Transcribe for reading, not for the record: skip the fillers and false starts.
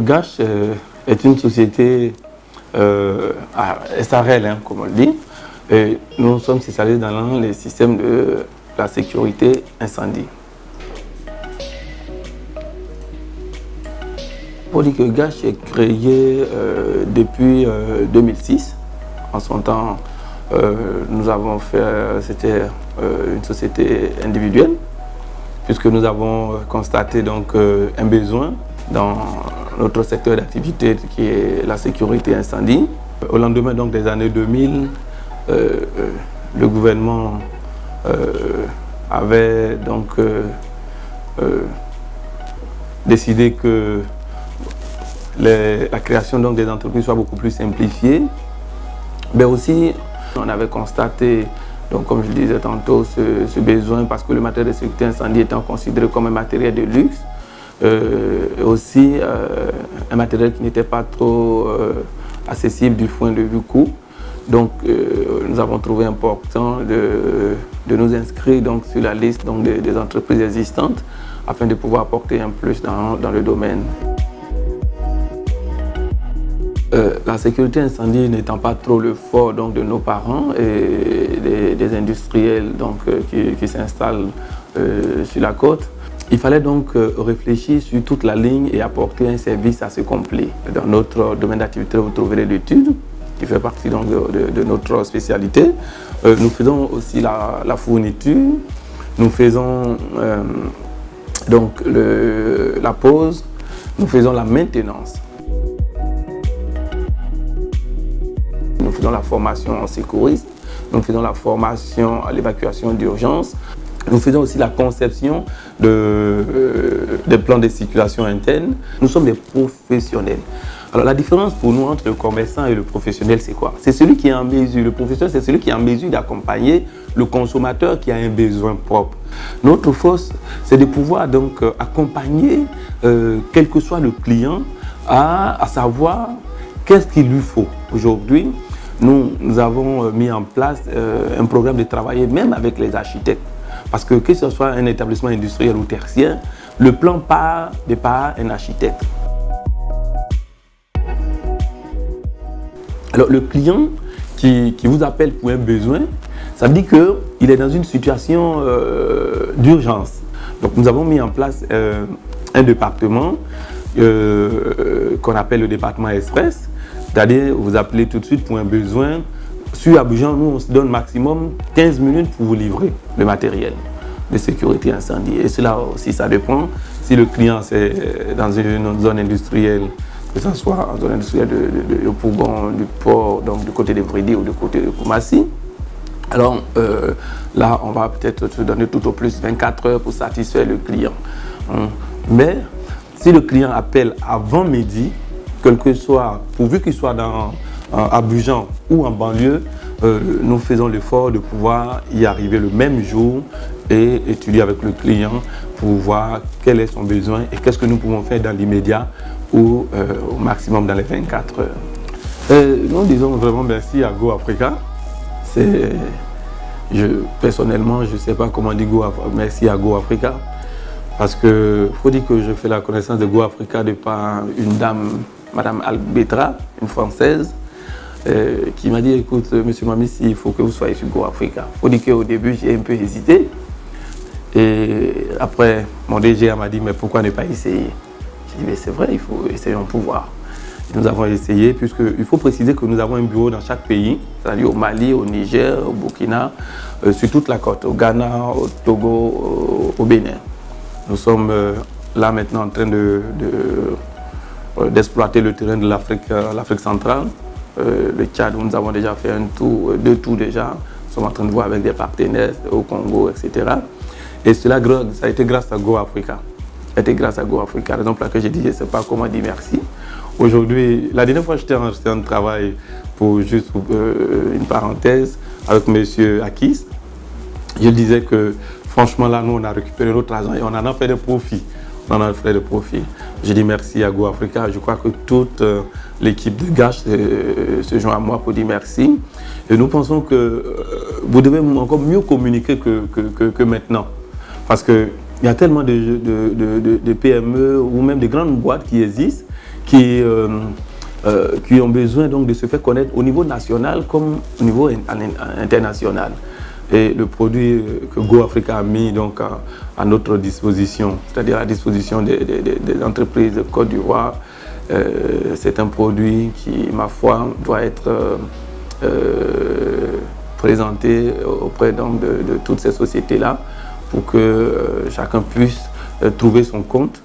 GACH est une société SARL, hein, comme on le dit. Et nous sommes spécialisés dans les systèmes de la sécurité incendie. Pour dire que GACH est créé depuis 2006. En son temps, nous avons fait, c'était une société individuelle, puisque nous avons constaté donc un besoin dans notre secteur d'activité qui est la sécurité incendie. Au lendemain donc des années 2000, le gouvernement avait donc décidé que la création donc des entreprises soit beaucoup plus simplifiée, mais aussi on avait constaté, donc comme je le disais tantôt, ce besoin parce que le matériel de sécurité incendie étant considéré comme un matériel de luxe, aussi un matériel qui n'était pas trop accessible du point de vue coût. Donc nous avons trouvé important de nous inscrire donc, sur la liste donc, des entreprises existantes afin de pouvoir apporter un plus dans le domaine. La sécurité incendie n'étant pas trop le fort donc, de nos parents et des industriels donc, qui s'installent sur la côte, il fallait donc réfléchir sur toute la ligne et apporter un service assez complet. Dans notre domaine d'activité, vous trouverez l'étude, qui fait partie donc, de notre spécialité. Nous faisons aussi la fourniture, nous faisons donc la pose, nous faisons la maintenance. Nous faisons la formation en secouriste, nous faisons la formation à l'évacuation d'urgence, nous faisons aussi la conception des plans de circulation interne. Nous sommes des professionnels. Alors la différence pour nous entre le commerçant et le professionnel, c'est quoi? C'est celui qui est en mesure, le professionnel, c'est celui qui est en mesure d'accompagner le consommateur qui a un besoin propre. Notre force, c'est de pouvoir donc accompagner, quel que soit le client, à savoir qu'est-ce qu'il lui faut. Aujourd'hui, nous avons mis en place un programme de travail même avec les architectes. Parce que ce soit un établissement industriel ou tertiaire, le plan part de par un architecte. Alors le client qui vous appelle pour un besoin, ça veut dire qu'il est dans une situation d'urgence. Donc nous avons mis en place un département qu'on appelle le département express. C'est-à-dire vous appelez tout de suite pour un besoin. Sur Abidjan, nous on se donne maximum 15 minutes pour vous livrer le matériel de sécurité incendie. Et cela aussi, ça dépend. Si le client c'est dans une zone industrielle, que ce soit en zone industrielle de Pougon, du port, donc du côté de Vridi ou du côté de Koumassi, alors là, on va peut-être se donner tout au plus 24 heures pour satisfaire le client. Mais si le client appelle avant midi, quel que soit, pourvu qu'il soit dans Abidjan ou en banlieue, nous faisons l'effort de pouvoir y arriver le même jour et étudier avec le client pour voir quel est son besoin et qu'est-ce que nous pouvons faire dans l'immédiat ou au maximum dans les 24 heures. Nous disons vraiment merci à Go Africa. Personnellement, je ne sais pas comment dire merci à Go Africa parce que faut dire que je fais la connaissance de Go Africa de par une dame, Madame Albetra, une Française, qui m'a dit, écoute, Monsieur Mamissi, il faut que vous soyez sur Go Africa. Il faut dire qu'au début, j'ai un peu hésité. Et après, mon DG m'a dit, mais pourquoi ne pas essayer? J'ai dit, mais c'est vrai, il faut essayer pour voir. Et nous avons essayé, puisqu'il faut préciser que nous avons un bureau dans chaque pays, c'est-à-dire au Mali, au Niger, au Burkina, sur toute la côte, au Ghana, au Togo, au Bénin. Nous sommes là maintenant en train d'exploiter le terrain de l'Afrique centrale. Le Tchad, où nous avons déjà fait deux tours déjà. Nous sommes en train de voir avec des partenaires au Congo, etc. Et cela, ça a été grâce à Go Africa. Ça a été grâce à Go Africa. Raison pour laquelle j'ai dit, je ne sais pas comment dire merci. Aujourd'hui, la dernière fois, j'étais en travail pour juste une parenthèse avec M. Akis. Je disais que franchement, là, nous, on a récupéré notre argent et on en a fait des profits. On en a fait des profits. Je dis merci à Go Africa. Je crois que toute l'équipe de GACH se joint à moi pour dire merci. Et nous pensons que vous devez encore mieux communiquer que maintenant. Parce qu'il y a tellement de PME ou même de grandes boîtes qui existent, qui ont besoin donc de se faire connaître au niveau national comme au niveau international. Et le produit que Go Africa a mis donc à notre disposition, c'est-à-dire à la disposition des entreprises de Côte d'Ivoire, c'est un produit qui, ma foi, doit être présenté auprès donc, de toutes ces sociétés-là pour que chacun puisse trouver son compte.